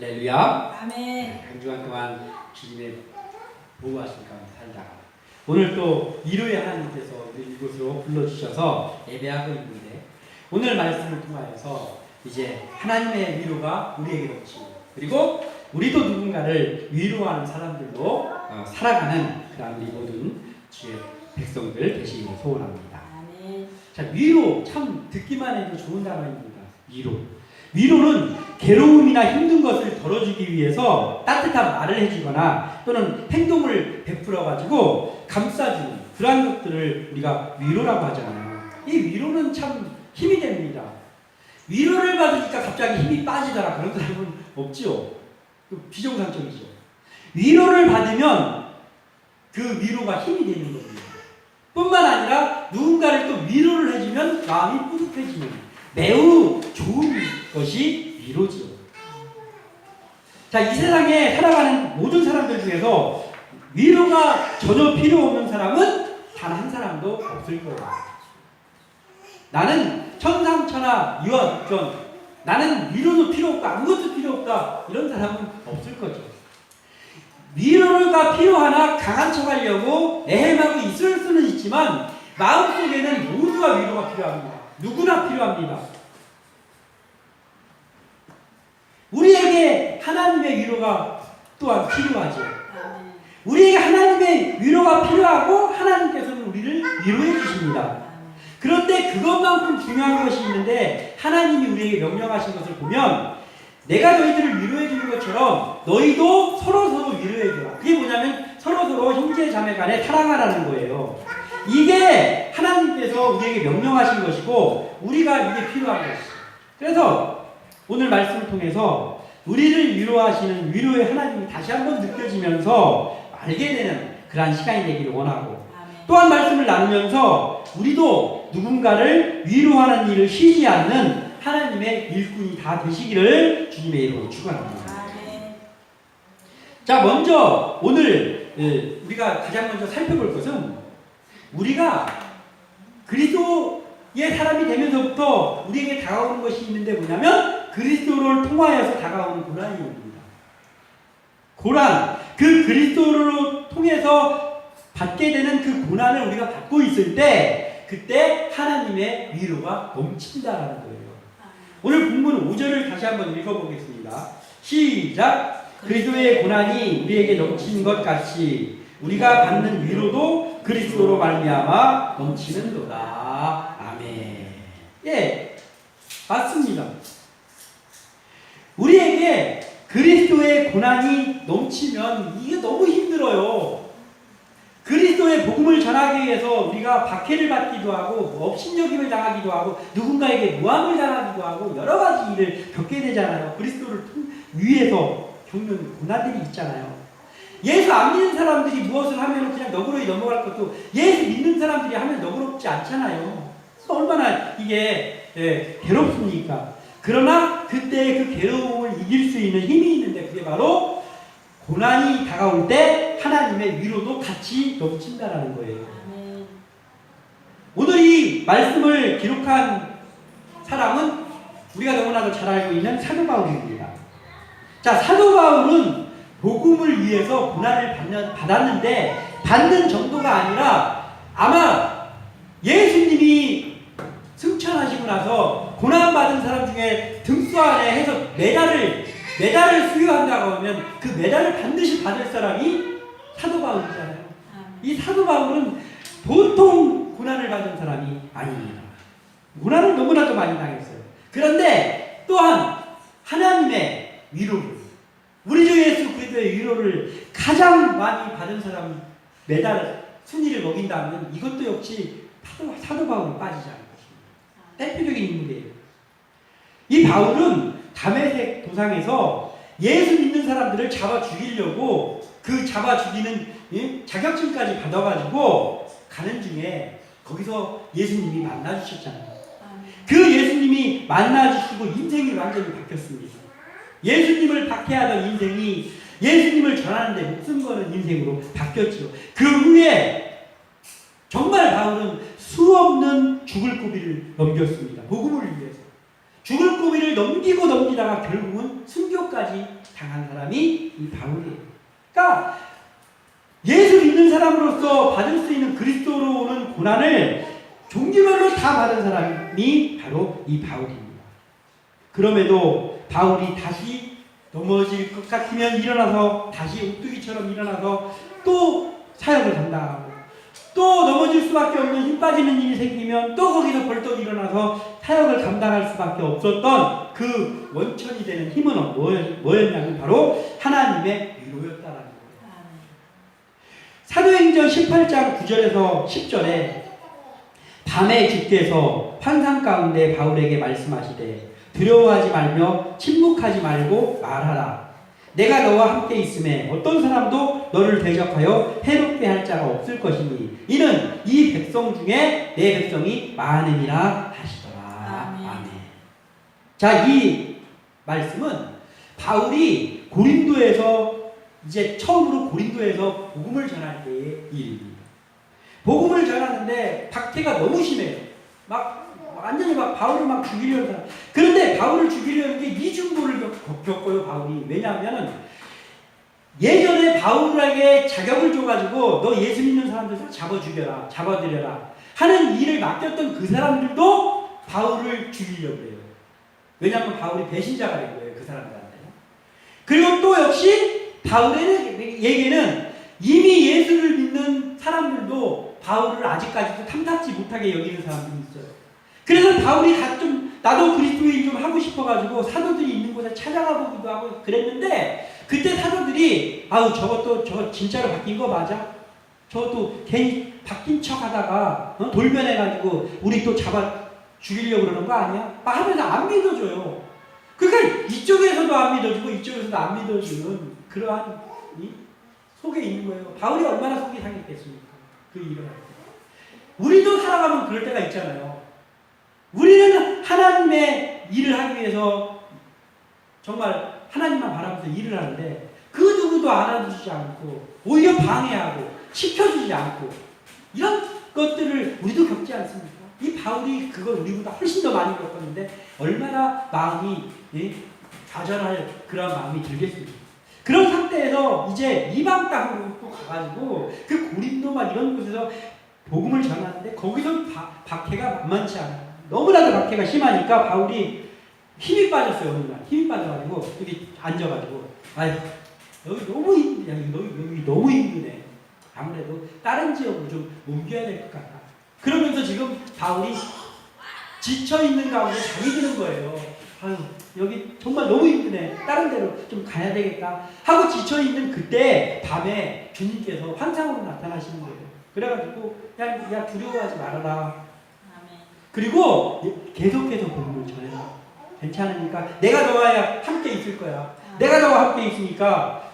할렐루야. 아멘. 한 주간 동안 주님의 보호하신 가운데 살다가 오늘 또 위로의 하나님께서 우리 이곳으로 불러주셔서 예배하고 있는데, 오늘 말씀을 통하여서 이제 하나님의 위로가 우리에게 넘치고, 그리고 우리도 누군가를 위로하는 사람들로 살아가는 그런 우리 모든 주의 백성들 되시기를 소원합니다. 아멘. 자, 위로 참 듣기만 해도 좋은 단어입니다. 위로는 괴로움이나 힘든 것을 덜어주기 위해서 따뜻한 말을 해주거나 또는 행동을 베풀어 가지고 감싸주는 그러한 것들을 우리가 위로라고 하잖아요. 이 위로는 참 힘이 됩니다. 위로를 받으니까 갑자기 힘이 빠지더라 그런 사람은 없지요. 비정상적이죠. 위로를 받으면 그 위로가 힘이 되는 겁니다. 뿐만 아니라 누군가를 또 위로를 해주면 마음이 뿌듯해지는 매우 좋은 것이 위로죠. 자, 이 세상에 살아가는 모든 사람들 중에서 위로가 전혀 필요 없는 사람은 단 한 사람도 없을 거예요. 나는 천상천하 유아독존, 나는 위로도 필요 없다, 아무것도 필요 없다, 이런 사람은 없을 거죠. 위로가 필요하나 강한 척 하려고 애행하고 있을 수는 있지만 마음속에는 모두가 위로가 필요합니다. 누구나 필요합니다. 우리에게 하나님의 위로가 또한 필요하죠. 우리에게 하나님의 위로가 필요하고 하나님께서는 우리를 위로해 주십니다. 그런데 그것만큼 중요한 것이 있는데, 하나님이 우리에게 명령하신 것을 보면 내가 너희들을 위로해 주는 것처럼 너희도 서로서로 위로해 줘라. 그게 뭐냐면 서로서로 형제 자매 간에 사랑하라는 거예요. 이게 하나님께서 우리에게 명령하신 것이고 우리가 이게 필요한 것이죠. 그래서 오늘 말씀을 통해서 우리를 위로하시는 위로의 하나님이 다시 한번 느껴지면서 알게 되는 그러한 시간이 되기를 원하고, 또한 말씀을 나누면서 우리도 누군가를 위로하는 일을 쉬지 않는 하나님의 일꾼이 다 되시기를 주님의 이름으로 축원합니다. 자, 먼저 오늘 우리가 가장 먼저 살펴볼 것은, 우리가 그리스도의 사람이 되면서부터 우리에게 다가오는 것이 있는데 뭐냐면 그리스도를 통하여서 다가오는 고난입니다. 고난, 그 그리스도를 통해서 받게 되는 그 고난을 우리가 받고 있을 때 그때 하나님의 위로가 넘친다라는 거예요. 오늘 본문 5절을 다시 한번 읽어보겠습니다. 시작! 그리스도의 고난이 우리에게 넘치는 것 같이 우리가 받는 위로도 그리스도로 말미암아 넘치는도다. 아멘. 예, 맞습니다. 우리에게 그리스도의 고난이 넘치면 이게 너무 힘들어요. 그리스도의 복음을 전하기 위해서 우리가 박해를 받기도 하고 업신여김을 당하기도 하고 누군가에게 모함을 당하기도 하고 여러 가지 일을 겪게 되잖아요. 그리스도를 위해서 겪는 고난들이 있잖아요. 예수 안 믿는 사람들이 무엇을 하면 그냥 너그러이 넘어갈 것도 예수 믿는 사람들이 하면 너그럽지 않잖아요. 얼마나 이게 괴롭습니까? 그러나 그때 그 괴로움을 이길 수 있는 힘이 있는데, 그게 바로 고난이 다가올 때 하나님의 위로도 같이 넘친다라는 거예요. 오늘 이 말씀을 기록한 사람은 우리가 너무나도 잘 알고 있는 사도 바울입니다. 자, 사도 바울은 복음을 위해서 고난을 받았는데, 받는 정도가 아니라 아마 예수님이 승천하시고 나서 고난받은 사람 중에 등수 안에 해서 메달을 수여한다고 하면 그 메달을 반드시 받을 사람이 사도 바울이잖아요. 이 사도 바울은 보통 고난을 받은 사람이 아닙니다. 고난을 너무나도 많이 당했어요. 그런데 또한 하나님의 위로를, 우리 주 예수 그리스도의 위로를 가장 많이 받은 사람이 메달 순위를 먹인다면 이것도 역시 사도 바울이 빠지지 않을 것입니다. 대표적인 인물이에요. 이 바울은 다메섹 도상에서 예수 믿는 사람들을 잡아 죽이려고 그 잡아 죽이는 자격증까지 받아가지고 가는 중에 거기서 예수님이 만나주셨잖아요. 그 예수님이 만나주시고 인생이 완전히 바뀌었습니다. 예수님을 박해하던 인생이 예수님을 전하는데 목숨 거는 인생으로 바뀌었죠. 그 후에 정말 바울은 수없는 죽을 고비를 넘겼습니다. 복음을 위해서. 죽을 고비를 넘기다가 결국은 순교까지 당한 사람이 이 바울이에요. 그러니까 예수 믿는 사람으로서 받을 수 있는 그리스도로 오는 고난을 종류별로 다 받은 사람이 바로 이 바울입니다. 그럼에도 바울이 다시 넘어질 것 같으면 일어나서 다시 오뚜기처럼 일어나서 또 사역을 감당하고 또 넘어질 수밖에 없는 힘 빠지는 일이 생기면 또 거기서 벌떡 일어나서 사역을 감당할 수밖에 없었던 그 원천이 되는 힘은 뭐였냐면 바로 하나님의 위로였다라는 거예요. 사도행전 18장 9절에서 10절에 밤에 주께서 환상 가운데 바울에게 말씀하시되 두려워하지 말며 침묵하지 말고 말하라. 내가 너와 함께 있음에 어떤 사람도 너를 대적하여 해롭게 할 자가 없을 것이니 이는 이 백성 중에 내 백성이 많음이라 하시더라. 아멘. 자, 이 말씀은 바울이 고린도에서 이제 처음으로 고린도에서 복음을 전할 때의 일입니다. 복음을 전하는데 박해가 너무 심해요. 완전히 바울을 죽이려는 사람. 그런데 바울을 죽이려는 게 이중고를 겪어요, 바울이. 왜냐하면 예전에 바울에게 자격을 줘가지고 너 예수 믿는 사람들 잡아 죽여라, 잡아들여라 하는 일을 맡겼던 그 사람들도 바울을 죽이려고 해요. 왜냐하면 바울이 배신자가 된 거예요, 그 사람들한테. 그리고 또 역시 바울에게는 이미 예수를 믿는 사람들도 바울을 아직까지도 탐탁지 못하게 여기는 사람들이 있어요. 그래서 바울이 나도 그리스도인 좀 하고 싶어가지고 사도들이 있는 곳에 찾아가 보기도 하고 그랬는데 그때 사도들이 저거 진짜로 바뀐 거 맞아? 저것도 괜히 바뀐 척 하다가 돌변해가지고 우리 또 잡아 죽이려고 그러는 거 아니야? 하면서 안 믿어줘요. 그러니까 이쪽에서도 안 믿어주고 이쪽에서도 안 믿어주는 그러한 속에 있는 거예요. 바울이 얼마나 속이 상했겠습니까? 그 일을 할 때. 우리도 살아가면 그럴 때가 있잖아요. 우리는 하나님의 일을 하기 위해서 정말 하나님만 바라보면서 일을 하는데 그 누구도 알아주지 않고 오히려 방해하고 시켜주지 않고 이런 것들을 우리도 겪지 않습니까? 이 바울이 그걸 우리보다 훨씬 더 많이 겪었는데 얼마나 마음이 좌절할 그런 마음이 들겠습니까? 그런 상태에서 이제 이방 땅으로 또 가가지고 그 고린도 이런 곳에서 복음을 전하는데 거기서 박해가 만만치 않아요. 너무나도 박해가 심하니까 바울이 힘이 빠졌어요. 어느 날 힘이 빠져가지고 여기 앉아가지고 여기 너무 힘드냐, 여기 너무 힘드네. 아무래도 다른 지역으로 좀 옮겨야 될 것 같다. 그러면서 지금 바울이 지쳐 있는 가운데 잠이 드는 거예요. 여기 정말 너무 힘드네. 다른 데로 좀 가야 되겠다 하고 지쳐 있는 그때 밤에 주님께서 환상으로 나타나시는 거예요. 그래가지고 야 두려워하지 말아라. 그리고 계속해서 복음을 전해라. 괜찮으니까 내가 너와 함께 있을 거야. 내가 너와 함께 있으니까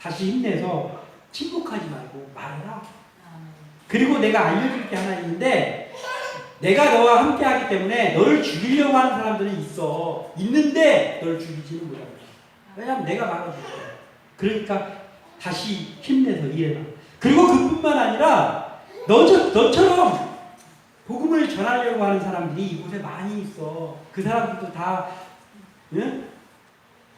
다시 힘내서 침묵하지 말고 말해라. 그리고 내가 알려줄 게 하나 있는데 내가 너와 함께 하기 때문에 너를 죽이려고 하는 사람들이 있는데 너를 죽이지는 못한다. 왜냐하면 내가 막아줄 거야. 그러니까 다시 힘내서 일해라. 그리고 그뿐만 아니라 너처럼 복음을 전하려고 하는 사람들이 이곳에 많이 있어. 그 사람들도 다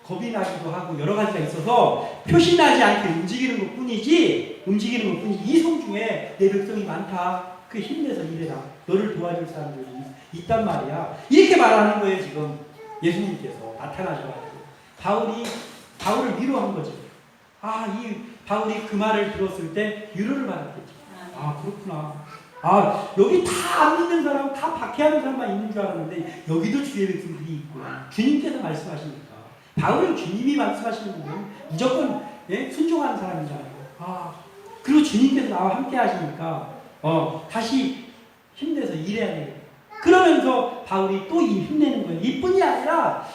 겁이 나기도 하고 여러 가지가 있어서 표시나지 않게 움직이는 것뿐이지 이 성 중에 내 백성이 많다. 그 힘내서 일해라. 너를 도와줄 사람들이 있단 말이야. 이렇게 말하는 거예요. 지금 예수님께서 나타나셔가지고 바울을 위로한 거죠. 이 바울이 그 말을 들었을 때 위로를 받았겠지. 그렇구나. 여기 다 안 믿는 사람, 다 박해하는 사람만 있는 줄 알았는데 여기도 주의 백성들이 있고 주님께서 말씀하시니까 바울은 주님이 말씀하시는 분은 무조건 순종하는 사람이잖아요. 그리고 주님께서 나와 함께 하시니까 다시 힘내서 일해야 돼요. 그러면서 바울이 또 힘내는 거예요. 이뿐이 아니라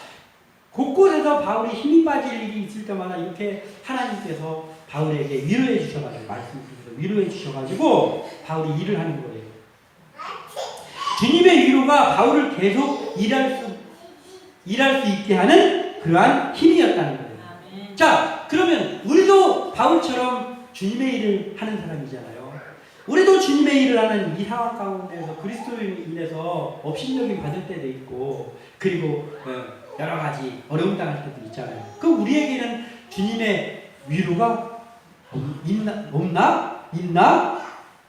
곳곳에서 바울이 힘이 빠질 일이 있을 때마다 이렇게 하나님께서 바울에게 위로해 주셔가지고 위로해 주셔가지고 바울이 일을 하는 거예요. 주님의 위로가 바울을 계속 일할 수 있게 하는 그러한 힘이었다는 거예요. 아멘. 자, 그러면 우리도 바울처럼 주님의 일을 하는 사람이잖아요. 우리도 주님의 일을 하는 이 상황 가운데서 그리스도인으로 인해서 업신여김 받을 때도 있고 그리고 여러 가지 어려움 당할 때도 있잖아요. 그럼 우리에게는 주님의 위로가 없나? 있나?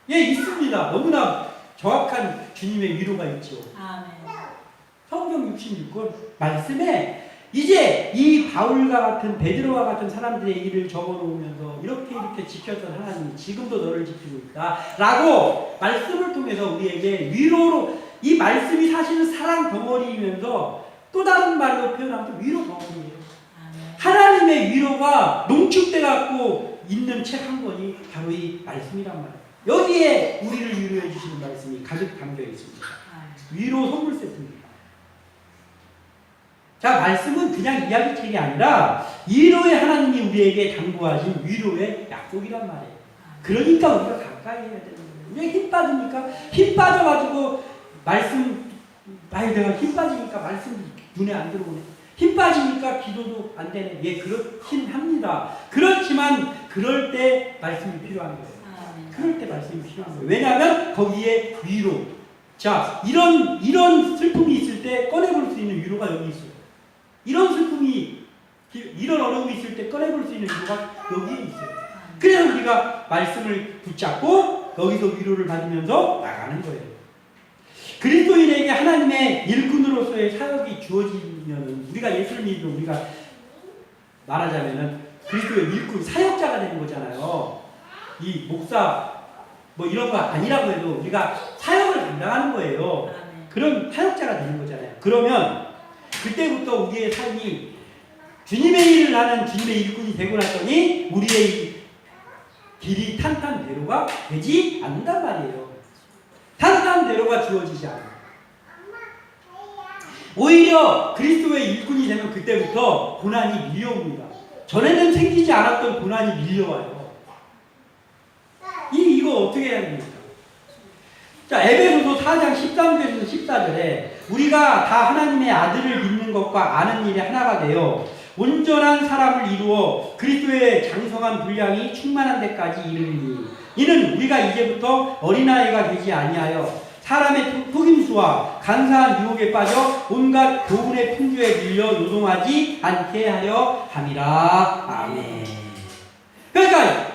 예, 있습니다. 너무나 정확한 주님의 위로가 있죠. 아멘. 성경 66권 말씀에 이제 이 바울과 같은 베드로와 같은 사람들의 일을 적어놓으면서 이렇게 지켰던 하나님이 지금도 너를 지키고 있다 라고 말씀을 통해서 우리에게 위로로, 이 말씀이 사실은 사랑 덩어리이면서 또 다른 말로 표현하면 위로 덩어리예요. 하나님의 위로가 농축돼 갖고 있는 책 한 권이 바로 이 말씀이란 말이에요. 여기에 우리를 위로해 주시는 말씀이 가득 담겨 있습니다. 위로 선물 세트입니다. 자, 말씀은 그냥 이야기책이 아니라 위로의 하나님이 우리에게 당부하신 위로의 약속이란 말이에요. 그러니까 우리가 가까이 해야 되는 거예요. 왜 힘 빠지니까? 힘 빠져가지고 말씀, 내가 힘 빠지니까 말씀 눈에 안 들어오네. 힘 빠지니까 기도도 안 되네. 예, 그렇긴 합니다. 그렇지만 그럴 때 말씀이 필요한 거예요. 그럴 때 말씀이 필요한 거예요. 왜냐하면 거기에 위로. 자, 이런 슬픔이 있을 때 꺼내볼 수 있는 위로가 여기 있어요. 이런 슬픔이, 이런 어려움이 있을 때 꺼내볼 수 있는 위로가 여기에 있어요. 그래서 우리가 말씀을 붙잡고 여기서 위로를 받으면서 나가는 거예요. 그리스도인에게 하나님의 일꾼으로서의 사역이 주어지면 우리가 예수를 믿으면 우리가 말하자면은 그리스도의 일꾼, 사역자가 되는 거잖아요. 이 목사 뭐 이런 거 아니라고 해도 우리가 사역을 감당하는 거예요. 그런 사역자가 되는 거잖아요. 그러면 그때부터 우리의 삶이 주님의 일을 하는 주님의 일꾼이 되고 났더니 우리의 길이 탄탄대로가 되지 않는단 말이에요. 탄탄대로가 주어지지 않아요. 오히려 그리스도의 일꾼이 되면 그때부터 고난이 밀려옵니다. 전에는 생기지 않았던 고난이 밀려와요. 이거 어떻게 해야 됩니까? 자, 에베소서 4장 13절에서 14절에 우리가 다 하나님의 아들을 믿는 것과 아는 일에 하나가 되어 온전한 사람을 이루어 그리스도의 장성한 분량이 충만한 데까지 이르니 이는 우리가 이제부터 어린아이가 되지 아니하여 사람의 속임수와 간사한 유혹에 빠져 온갖 교훈의 풍조에 밀려 요동하지 않게 하려 함이라. 아멘. 그러니까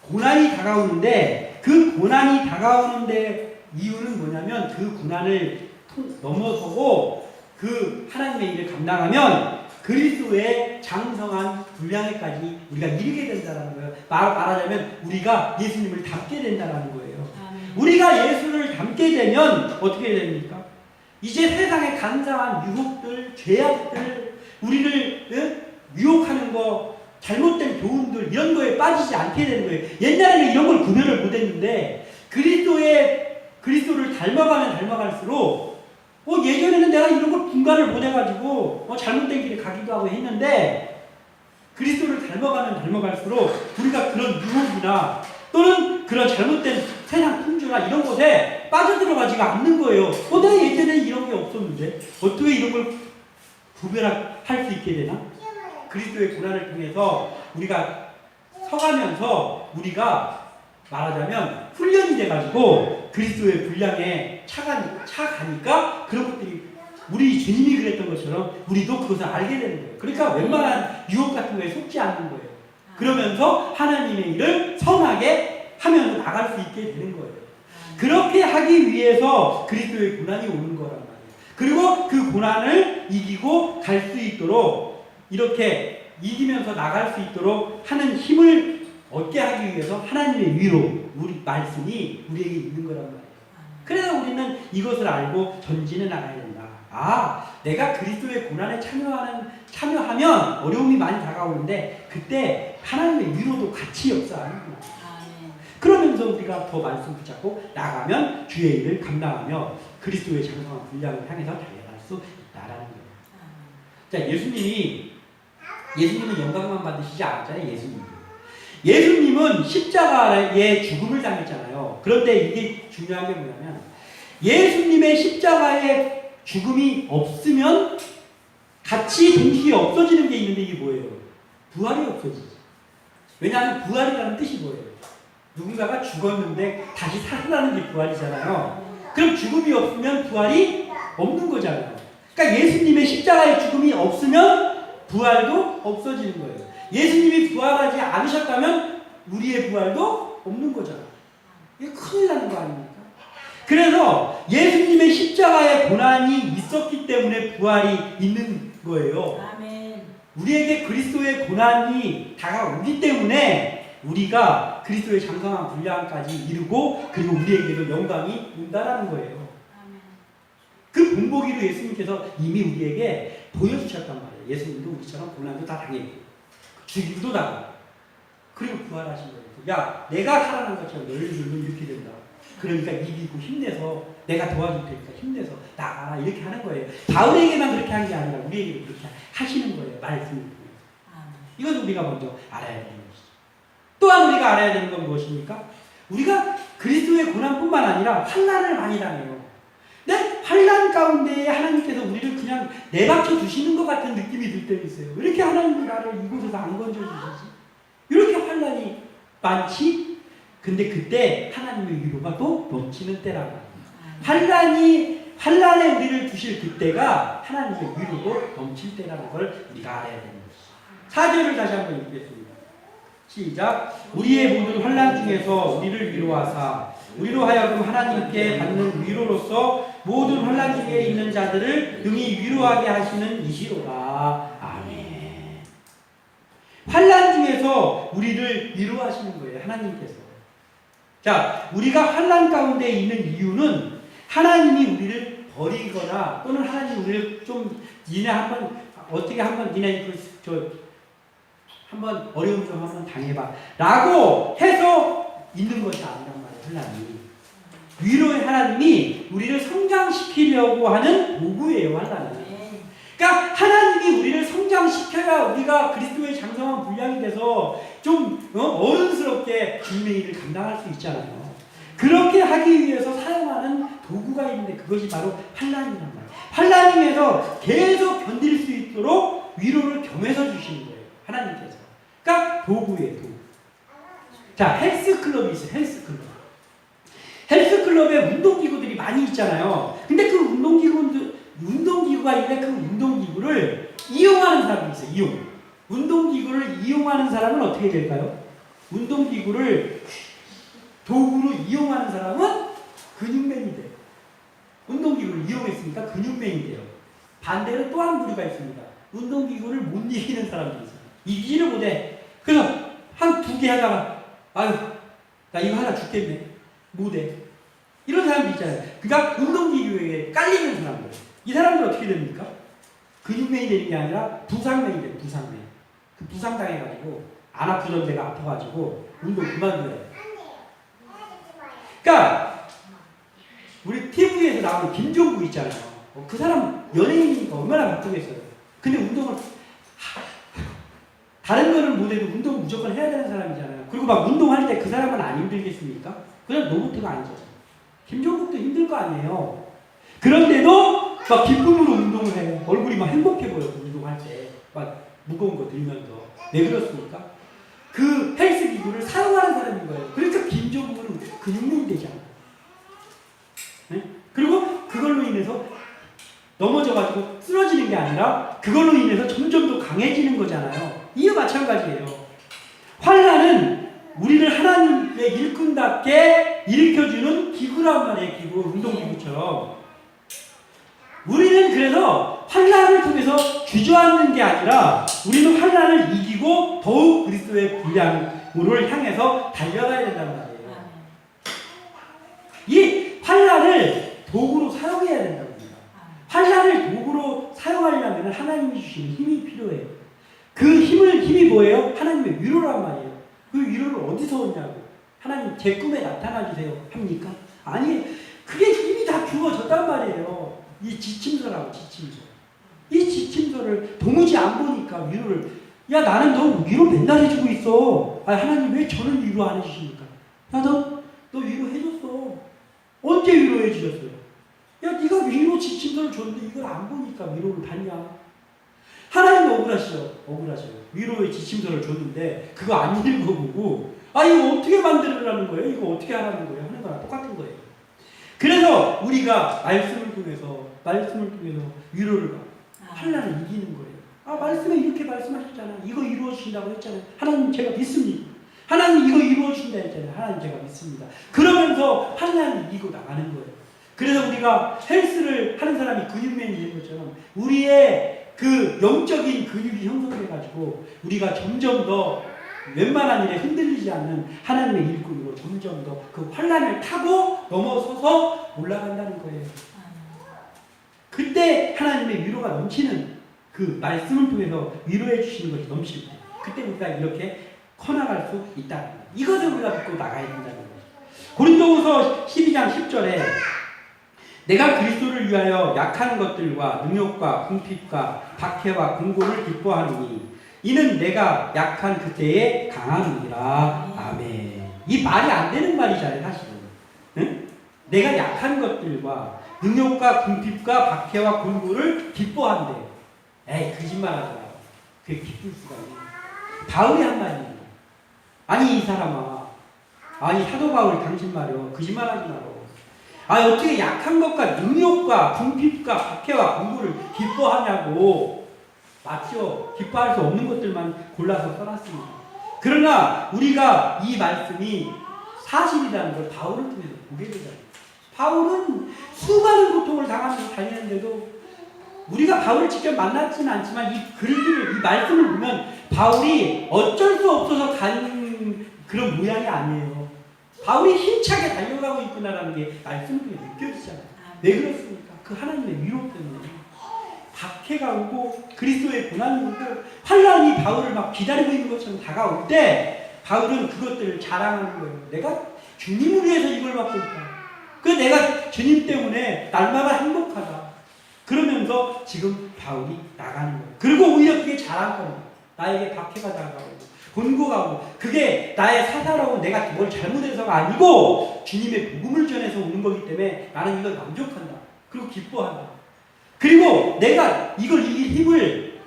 고난이 다가오는데 그 고난이 다가오는데 이유는 뭐냐면 그 고난을 넘어서고 그 하나님의 일을 감당하면 그리스도의 장성한 분량에까지 우리가 이르게 된다는 거예요. 말하자면 우리가 예수님을 닮게 된다는 거예요. 우리가 예수를 닮게 되면 어떻게 됩니까? 이제 세상의 간사한 유혹들, 죄악들, 우리를 유혹하는 거, 잘못된 교훈들 이런 거에 빠지지 않게 되는 거예요. 옛날에는 이런 걸 구별을 못했는데 그리스도를 닮아갈수록 예전에는 내가 이런 걸 분간을 못해가지고 잘못된 길에 가기도 하고 했는데 그리스도를 닮아갈수록 우리가 그런 유혹이나 또는 그런 잘못된 세상 풍조나 이런 것에 빠져들어가지가 않는 거예요. 내가 예전에 이런 게 없었는데 어떻게 이런 걸 구별할 수 있게 되나? 그리스도의 고난을 통해서 우리가 서가면서 우리가 말하자면 훈련이 돼가지고 그리스도의 분량에 차가니까 그런 것들이 우리 주님이 그랬던 것처럼 우리도 그것을 알게 되는 거예요. 그러니까 웬만한 유혹 같은 거에 속지 않는 거예요. 그러면서 하나님의 일을 선하게 하면서 나갈 수 있게 되는 거예요. 그렇게 하기 위해서 그리스도의 고난이 오는 거란 말이에요. 그리고 그 고난을 이기고 갈 수 있도록 이렇게 이기면서 나갈 수 있도록 하는 힘을 얻게 하기 위해서 하나님의 위로, 우리 말씀이 우리에게 있는 거란 말이에요. 그래서 우리는 이것을 알고 전진해 나가야 된다. 내가 그리스도의 고난에 참여하면 어려움이 많이 다가오는데 그때 하나님의 위로도 같이 역사하는구나. 그러면서 우리가 더 말씀 붙잡고 나가면 주의 일을 감당하며 그리스도의 장성한 분량을 향해서 달려갈 수 있다라는 거예요. 자, 예수님은 영광만 받으시지 않았잖아요. 예수님은 십자가의 죽음을 당했잖아요. 그런데 이게 중요한 게 뭐냐면 예수님의 십자가의 죽음이 없으면 같이 동시에 없어지는 게 있는데 이게 뭐예요? 부활이 없어지지. 왜냐하면 부활이라는 뜻이 뭐예요? 누군가가 죽었는데 다시 살아나는 게 부활이잖아요. 그럼 죽음이 없으면 부활이 없는 거잖아요. 그러니까 예수님의 십자가의 죽음이 없으면 부활도 없어지는 거예요. 예수님이 부활하지 않으셨다면 우리의 부활도 없는 거잖아요. 이게 큰일 나는 거 아닙니까? 그래서 예수님의 십자가의 고난이 있었기 때문에 부활이 있는 거예요. 아멘. 우리에게 그리스도의 고난이 다가오기 때문에 우리가 그리스도의 장성한 분량까지 이루고 그리고 우리에게도 영광이 온다라는 거예요. 아멘. 그 본보기로 예수님께서 이미 우리에게 보여주셨단 말이에요. 예수님도 우리처럼 고난도 다 당했고 죽임도 당하고 그리고 부활하신 거예요. 야, 내가 살아난 것처럼 너희들도 이렇게 된다. 그러니까 이기고 힘내서 내가 도와줄 테니까 힘내서 나가라 이렇게 하는 거예요. 바울에게만 그렇게 한 게 아니라 우리에게도 그렇게 하시는 거예요. 말씀을 통해서. 이건 우리가 먼저 알아야 되는 것이죠. 또한 우리가 알아야 되는 건 무엇입니까? 우리가 그리스도의 고난뿐만 아니라 환난을 많이 당해요. 근데 환난 가운데에 하나님께서 우리를 그냥 내박혀 두시는 것 같은 느낌이 들 때도 있어요. 왜 이렇게 하나님이 나를 이곳에서 안 건져주시지? 이렇게 환난이 많지? 근데 그때 하나님의 위로가 또 넘치는 때라고 합니다. 환난에 우리를 두실 그때가 하나님의 위로도 넘칠 때라는 걸 우리가 알아야 되는 것이죠. 4절을 다시 한번 읽겠습니다. 시작. 우리의 모든 환난 중에서 우리를 위로하사 우리로 하여금 하나님께 받는 위로로서 모든 환난 중에 있는 자들을 능히 위로하게 하시는 이시로다. 아멘. 환난 중에서 우리를 위로하시는 거예요. 하나님께서. 자, 우리가 환난 가운데 있는 이유는 하나님이 우리를 버리거나 또는 하나님이 우리를 좀 니네 한번 어떻게 한번 니네 한번 어려움 좀 한번 당해봐 라고 해서 있는 것이 아니란 말이에요. 하나님이 위로의 하나님이 우리를 성장시키려고 하는 도구예요. 환난은. 그러니까 하나님이 우리를 성장시켜야 우리가 그리스도의 장성한 분량이 돼서 좀 어른스럽게 주님의 일을 감당할 수 있잖아요. 그렇게 하기 위해서 사용하는 도구가 있는데 그것이 바로 환난이란 말이에요. 환난임에서 계속 견딜 수 있도록 위로를 겸해서 주시는 거예요. 하나님께서. 그러니까 도구예요. 도구. 자, 헬스클럽이 있어요. 헬스클럽. 헬스클럽에 운동기구들이 많이 있잖아요. 근데 그 운동기구가 있는데 그 운동기구를 이용하는 사람이 있어요. 운동기구를 이용하는 사람은 어떻게 될까요? 운동기구를 도구로 이용하는 사람은 근육맨이 돼요. 운동기구를 이용했으니까 근육맨이 돼요. 반대로 또 한 부류가 있습니다. 운동기구를 못 이기는 사람들이 있어요. 이기지를 못해. 그래서 한 두 개 하다가 아유 나 이거 하나 죽겠네. 못해. 이런 사람들 있잖아요. 그러니까 운동기구에 깔리는 사람들. 이 사람들 어떻게 됩니까? 근육맨이 되는 게 아니라 부상맨이 돼요. 부상맨. 그 부상당해가지고 안 아프던 데가 아파가지고 운동 그만둬요. 그러니까 우리 TV에서 나오는 김종국 있잖아요. 그 사람 연예인이니까 얼마나 바쁘겠어요. 근데 운동을 다른 거는 못해도 운동 무조건 해야 되는 사람이잖아요. 그리고 막 운동할 때 그 사람은 안 힘들겠습니까? 그냥 로봇가 아니죠. 김종국도 힘들 거 아니에요. 그런데도 막 기쁨으로 운동을 해요. 얼굴이 막 행복해 보여요. 운동할 때. 막 무거운 거 들면서. 왜 그렇습니까? 그 헬스 기구를 사용하는 사람인 거예요. 그러니까 김종국은 근육맨이 되잖아요. 네? 그리고 그걸로 인해서 넘어져가지고 쓰러지는 게 아니라 그걸로 인해서 점점 더 강해지는 거잖아요. 이와 마찬가지예요. 환난은 우리를 하나님의 일꾼답게 일으켜주는 기구란 말이에요. 기구, 운동기구처럼. 우리는 그래서 환난을 통해서 주저앉는 게 아니라 우리는 환난을 이기고 더욱 그리스도의 분량을 향해서 달려가야 된단 말이에요. 이 환난을 도구로 사용해야 된다고 합니다. 환난을 도구로 사용하려면 하나님이 주시는 힘이 필요해요. 그 힘이 뭐예요? 하나님의 위로란 말이에요. 그 위로를 어디서 얻냐고. 하나님 제 꿈에 나타나 주세요 합니까? 아니, 그게 이미 다 주어졌단 말이에요. 이 지침서라고. 지침서. 이 지침서를 도무지 안 보니까 위로를, 야 나는 너 위로 맨날 해주고 있어. 아 하나님 왜 저는 위로 안 해주십니까? 야 너 위로 해줬어. 언제 위로해 주셨어요? 야 네가 위로 지침서를 줬는데 이걸 안 보니까 위로를 받냐? 하나님이 억울하셔요. 위로의 지침서를 줬는데 그거 안 읽어보고 아 이거 어떻게 만들으라는 거예요? 이거 어떻게 하라는 거예요? 하는 거랑 똑같은 거예요. 그래서 우리가 말씀을 통해서 말씀을 통해서 위로를 받고 환난을 이기는 거예요. 아, 말씀에 이렇게 말씀하셨잖아요. 이거 이루어 주신다고 했잖아요. 하나님 제가 믿습니다. 하나님 이거 이루어 주신다 했잖아요. 하나님 제가 믿습니다. 그러면서 환난을 이기고 나가는 거예요. 그래서 우리가 헬스를 하는 사람이 근육맨이 되는 것처럼 우리의 그 영적인 근육이 형성돼가지고 우리가 점점 더 웬만한 일에 흔들리지 않는 하나님의 일꾼으로 점점 더 그 환난을 타고 넘어서서 올라간다는 거예요. 그때 하나님의 위로가 넘치는 그 말씀을 통해서 위로해 주시는 것이 넘칠 때 그때 우리가 이렇게 커나갈 수 있다는 거예요. 이것을 우리가 듣고 나가야 된다는 거예요. 고린도후서 12장 10절에 내가 그리스도를 위하여 약한 것들과 능욕과 궁핍과 박해와 공고를 기뻐하노니 이는 내가 약한 그때에 강함이니라. 아멘. 이 말이 안 되는 말이잖아요, 사실은. 응? 내가 약한 것들과 능욕과 궁핍과 박해와 공고를 기뻐한대. 에이, 거짓말하잖아. 그게 기쁠 수가 있네. 바울이 한 말이에요. 아니 이 사람아, 아니 사도 바울 당신 말이요, 거짓말하지 마라. 아, 어떻게 약한 것과 능욕과 궁핍과 박해와 공고를 기뻐하냐고. 맞죠? 기뻐할 수 없는 것들만 골라서 써놨습니다. 그러나 우리가 이 말씀이 사실이라는 걸 바울을 통해서 보게 되잖아요. 바울은 수많은 고통을 당하면서 다니는데도 우리가 바울을 직접 만났지는 않지만 이 글들을, 이 말씀을 보면 바울이 어쩔 수 없어서 간 그런 모양이 아니에요. 바울이 힘차게 달려가고 있구나라는 게 말씀을 통해 느껴지잖아요. 왜 그렇습니까? 그 하나님의 위로 때문에. 박해가 오고 그리스도의 고난이 오고 환난이 바울을 막 기다리고 있는 것처럼 다가올 때 바울은 그것들을 자랑하는 거예요. 내가 주님을 위해서 이걸 받고 있다. 그래서 내가 주님 때문에 날마다 행복하다. 그러면서 지금 바울이 나가는 거예요. 그리고 오히려 그게 자랑거리예요. 나에게 박해가 다가오고 곤고가 오고 그게 나의 사사라고 내가 뭘 잘못해서가 아니고 주님의 복음을 전해서 오는 거기 때문에 나는 이걸 만족한다. 그리고 기뻐한다. 그리고 내가 이걸 이길 힘을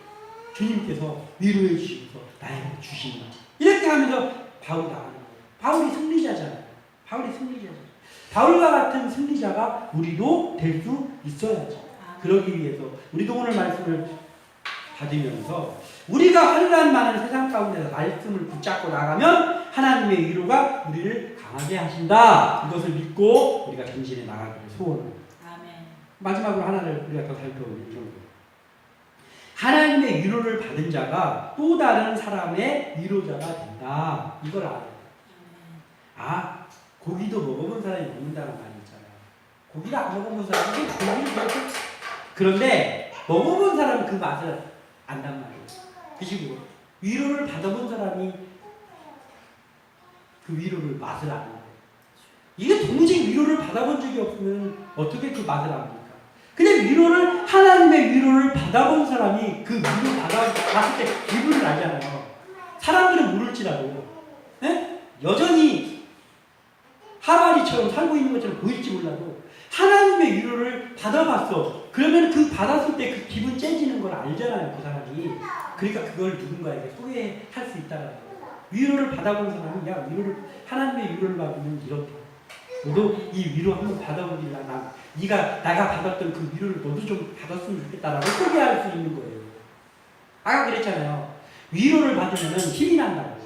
주님께서 위로해 주시면서 나에게 주신다. 이렇게 하면서 바울이 나가는 거예요. 바울이 승리자잖아요. 바울이 승리자잖아요. 바울과 같은 승리자가 우리도 될 수 있어야죠. 그러기 위해서 우리도 오늘 말씀을 받으면서 우리가 환난 많은 세상 가운데서 말씀을 붙잡고 나가면 하나님의 위로가 우리를 강하게 하신다. 이것을 믿고 우리가 전진해 나가기를 소원합니다. 마지막으로 하나를 우리가 더 살펴보는 정도. 하나님의 위로를 받은 자가 또 다른 사람의 위로자가 된다. 이걸 알아요. 아, 고기도 먹어본 사람이 먹는다는 말이 있잖아요. 고기를 안 먹어본 사람이 고기를 먹고 그런데 먹어본 사람은 그 맛을 안단 말이에요. 그 식으로 위로를 받아본 사람이 그 위로를 맛을 아는 거예요. 이게 도무지 위로를 받아본 적이 없으면 어떻게 그 맛을 압니까? 근데 하나님의 위로를 받아본 사람이 그 위로를 받았을 때 기분을 알잖아요. 사람들은 모를지라도, 네? 여전히 하마리처럼 살고 있는 것처럼 보일지 몰라도, 하나님의 위로를 받아봤어. 그러면 그 받았을 때 그 기분 째지는 걸 알잖아요, 그 사람이. 그러니까 그걸 누군가에게 소개할 수 있다는 거예요. 위로를 받아본 사람은, 야, 하나님의 위로를 받으면 이렇다. 너도 이 위로 한번 받아보길라. 네가 내가 받았던 그 위로를 너도 좀 받았으면 좋겠다라고 소개할 수 있는 거예요. 아까 그랬잖아요. 위로를 받으면 힘이 난다고.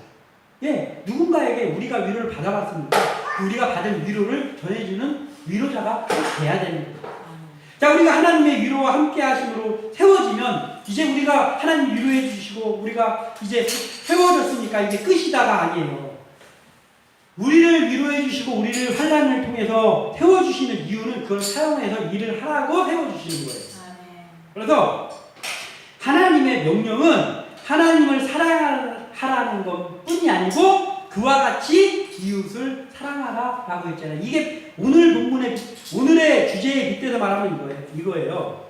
예, 누군가에게 우리가 위로를 받아봤습니다. 우리가 받은 위로를 전해주는 위로자가 돼야 되는 거예요. 자, 우리가 하나님의 위로와 함께 하심으로 세워지면 이제 우리가 하나님 위로해 주시고 우리가 이제 세워졌으니까 이게 끝이다가 아니에요. 우리를 위로해 주시고 우리를 환난을 통해서 세워주시는 이유는 그걸 사용해서 일을 하라고 세워주시는 거예요. 그래서 하나님의 명령은 하나님을 사랑하라는 것 뿐이 아니고 그와 같이 이웃을 사랑하라라고 했잖아요. 이게 오늘 본문의 오늘의 주제에 빗대서 말하면 이거예요.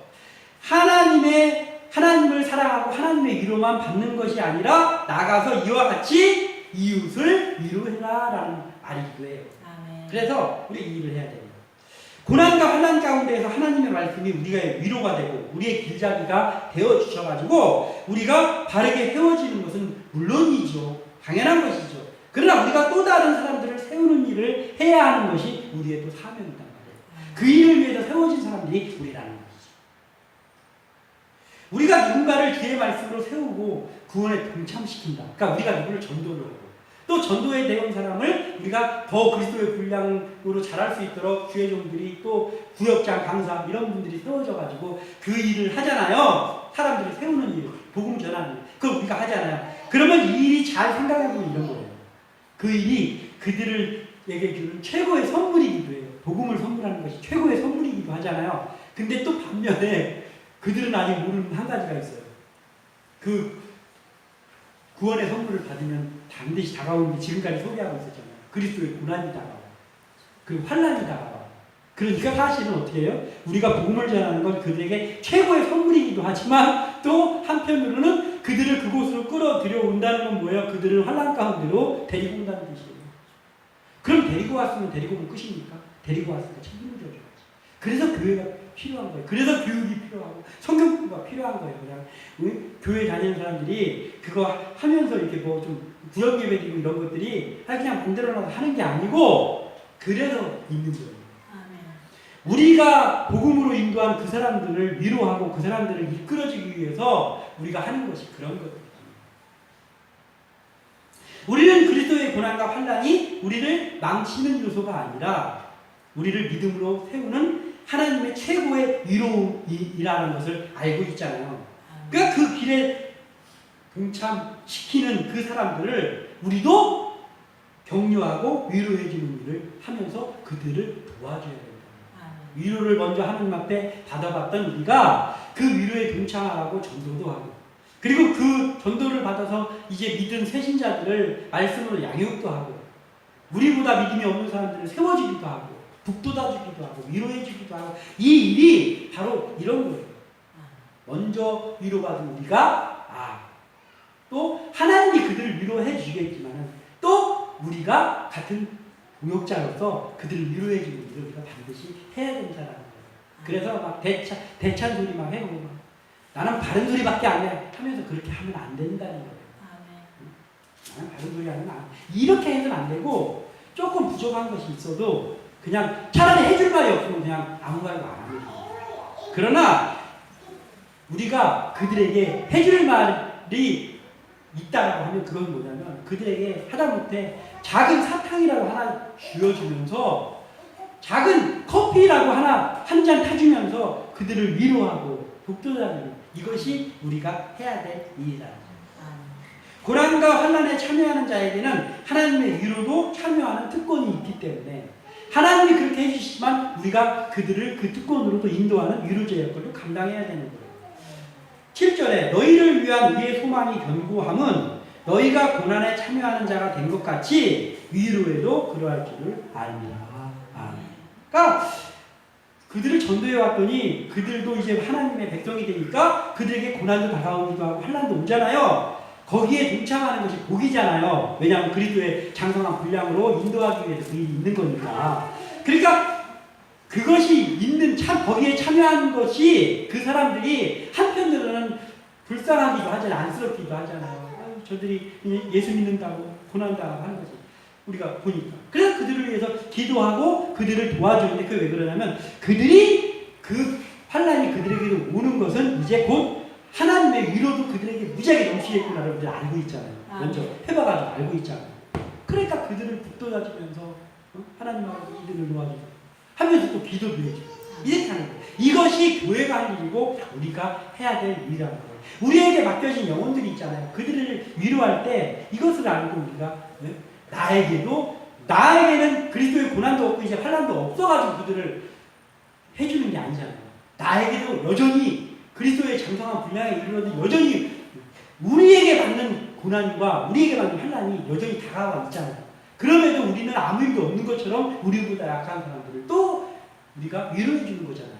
하나님을 사랑하고 하나님의 위로만 받는 것이 아니라 나가서 이와 같이 이웃을 위로해라라는 말이기도 해요. 그래서 우리 이 일을 해야 됩니다. 고난과 환난 가운데에서 하나님의 말씀이 우리가 위로가 되고 우리의 길잡이가 되어 주셔가지고 우리가 바르게 세워지는 것은 물론이죠. 당연한 것이죠. 그러나 우리가 또 다른 사람들을 세우는 일을 해야 하는 것이 우리의 또 사명이단 말이에요. 그 일을 위해서 세워진 사람들이 우리라는 것이죠. 우리가 누군가를 기회 말씀으로 세우고 구원에 동참시킨다. 그러니까 우리가 누구를 전도를 하고 또 전도에 대한 사람을 우리가 더 그리스도의 분량으로 자랄 수 있도록 주의 종들이 또 구역장, 강사 이런 분들이 세워져 가지고 그 일을 하잖아요. 사람들을 세우는 일, 복음 전하는 일. 그걸 우리가 하잖아요. 그러면 이 일이 잘 생각해보면 이런 거예요. 그 일이 그들에게 주는 최고의 선물이기도 해요. 복음을 선물하는 것이 최고의 선물이기도 하잖아요. 근데 또 반면에 그들은 아직 모르는 한 가지가 있어요. 그 구원의 선물을 받으면 반드시 다가오는 게 지금까지 소개하고 있었잖아요. 그리스도의 고난이 다가와. 그리고 환난이 다가와. 그러니까 사실은 어떻게 해요? 우리가 복음을 전하는 건 그들에게 최고의 선물이기도 하지만 또 한편으로는 그들을 그곳으로 끌어들여 온다는 건 뭐예요? 그들을 환난 가운데로 데리고 온다는 뜻이에요. 그럼 데리고 왔으면 데리고 오면 끝입니까? 데리고 왔으니까 책임을 져줘야지. 그래서 교회가 필요한 거예요. 그래서 교육이 필요하고 성경 공부가 필요한 거예요. 그냥 교회 다니는 사람들이 그거 하면서 이렇게 뭐 좀 구역 예배드리고 이런 것들이 그냥 맘대로 하는 게 아니고 그래서 있는 거예요. 우리가 복음으로 인도한 그 사람들을 위로하고 그 사람들을 이끌어주기 위해서 우리가 하는 것이 그런 것들입니다. 우리는 그리스도의 고난과 환난이 우리를 망치는 요소가 아니라 우리를 믿음으로 세우는 하나님의 최고의 위로이라는 것을 알고 있잖아요. 그러니까 그 길에 동참시키는 그 사람들을 우리도 격려하고 위로해주는 일을 하면서 그들을 도와줘야 됩니다. 위로를 먼저 하나님 앞에 받아봤던 우리가 그 위로에 동참하고 전도도 하고 그리고 그 전도를 받아서 이제 믿은 새신자들을 말씀으로 양육도 하고 우리보다 믿음이 없는 사람들을 세워주기도 하고 북돋아주기도 하고 위로해주기도 하고 이 일이 바로 이런 거예요. 먼저 위로받은 우리가 또 하나님이 그들을 위로해 주시겠지만 또 우리가 같은 동역자로서 그들을 위로해 주는 일을 우리가 반드시 해야 된다는 거예요. 그래서 막 대찬 소리 막 해고 막 나는 바른 소리밖에 안 해 하면서 그렇게 하면 안 된다는 거예요. 나는 바른 소리 하면 안 돼. 이렇게 해서는 안 되고 조금 부족한 것이 있어도 그냥 차라리 해줄 말이 없으면 그냥 아무 말도 안 하면 돼요. 그러나 우리가 그들에게 해줄 말이 있다라고 하면 그건 뭐냐면 그들에게 하다못해 작은 사탕이라고 하나 쥐어주면서 작은 커피라고 하나 한 잔 타주면서 그들을 위로하고 북돋아주는 이것이 우리가 해야 될 일이다. 고난과 환난에 참여하는 자에게는 하나님의 위로도 참여하는 특권이 있기 때문에 하나님이 그렇게 해주시지만 우리가 그들을 그 특권으로도 인도하는 위로자 역할을 감당해야 되는 거예요. 7절에 너희를 위한 우리의 소망이 견고함은 너희가 고난에 참여하는 자가 된 것 같이 위로에도 그러할 줄을 압니다. 그러니까 그들을 전도해 왔더니 그들도 이제 하나님의 백성이 되니까 그들에게 고난도 다가오기도 하고 환난도 오잖아요. 거기에 동참하는 것이 복이잖아요. 왜냐하면 그리스도의 장성한 분량으로 인도하기 위해서 그 일이 있는 거니까. 그러니까 그것이 있는 거기에 참여하는 것이 그 사람들이 한편으로는 불쌍하기도 하잖아요. 안쓰럽기도 하잖아요. 저들이 예수 믿는다고 고난당하고 하는 거지. 우리가 보니까. 그래서 그들을 위해서 기도하고 그들을 도와주는데 그게 왜 그러냐면 그들이 그 환난이 그들에게도 오는 것은 이제 곧 하나님의 위로도 그들에게 무지하게 넘치겠구나를 우리가 알고 있잖아요. 먼저 해봐가지고 알고 있잖아요. 그러니까 그들을 북돋아주면서 하나님하고 이들을 도와주고 하면서 또 기도도 해주고 이렇게 하는 거예요. 이것이 교회가 할 일이고 우리가 해야 될 일이라는 거예요. 우리에게 맡겨진 영혼들이 있잖아요. 그들을 위로할 때 이것을 알고 우리가 나에게는 그리스도의 고난도 없고 이제 환난도 없어가지고 그들을 해주는 게 아니잖아요. 나에게도 여전히 그리스도의 장성한 분량에 이르러도 여전히 우리에게 받는 고난과 우리에게 받는 환난이 여전히 다가와 있잖아요. 그럼에도 우리는 아무 일도 없는 것처럼 우리보다 약한 사람들을 또 우리가 위로해 주는 거잖아요.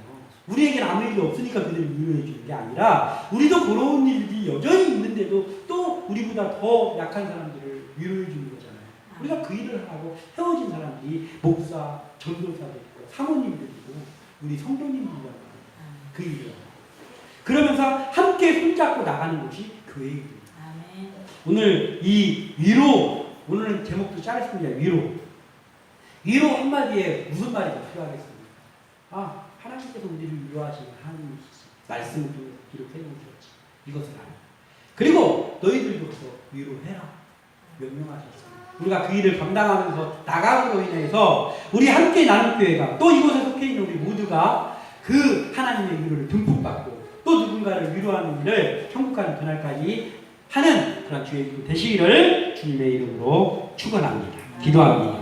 우리에게는 아무 일도 없으니까 그들을 위로해 주는 게 아니라 우리도 그런 일이 여전히 있는데도 또 우리보다 더 약한 사람들을 위로해 주는 거잖아요. 우리가 그 일을 하고 헤어진 사람들이 목사, 전도사들이고 사모님들이고 우리 성도님들이라고 그 일을 하고 그러면서 함께 손잡고 나가는 것이 교회입니다. 오늘 이 위로 오늘은 제목도 짧습니다. 위로 한마디에 무슨 말이 더 필요하겠습니까? 하나님께서 우리를 위로하시는 하나님이시죠. 말씀을 기록해 놓으셨죠. 이것을 알아. 그리고 너희들도 가서 위로해라. 명령하셨습니다. 우리가 그 일을 감당하면서 나감으로 인해서 우리 함께 나눌 교회가 또 이곳에 속해 있는 우리 모두가 그 하나님의 위로를 듬뿍 받고 또 누군가를 위로하는 일을 천국 가는 그날까지 하는 그런 주의 기도 되시기를 주님의 이름으로 축원합니다. 기도합니다.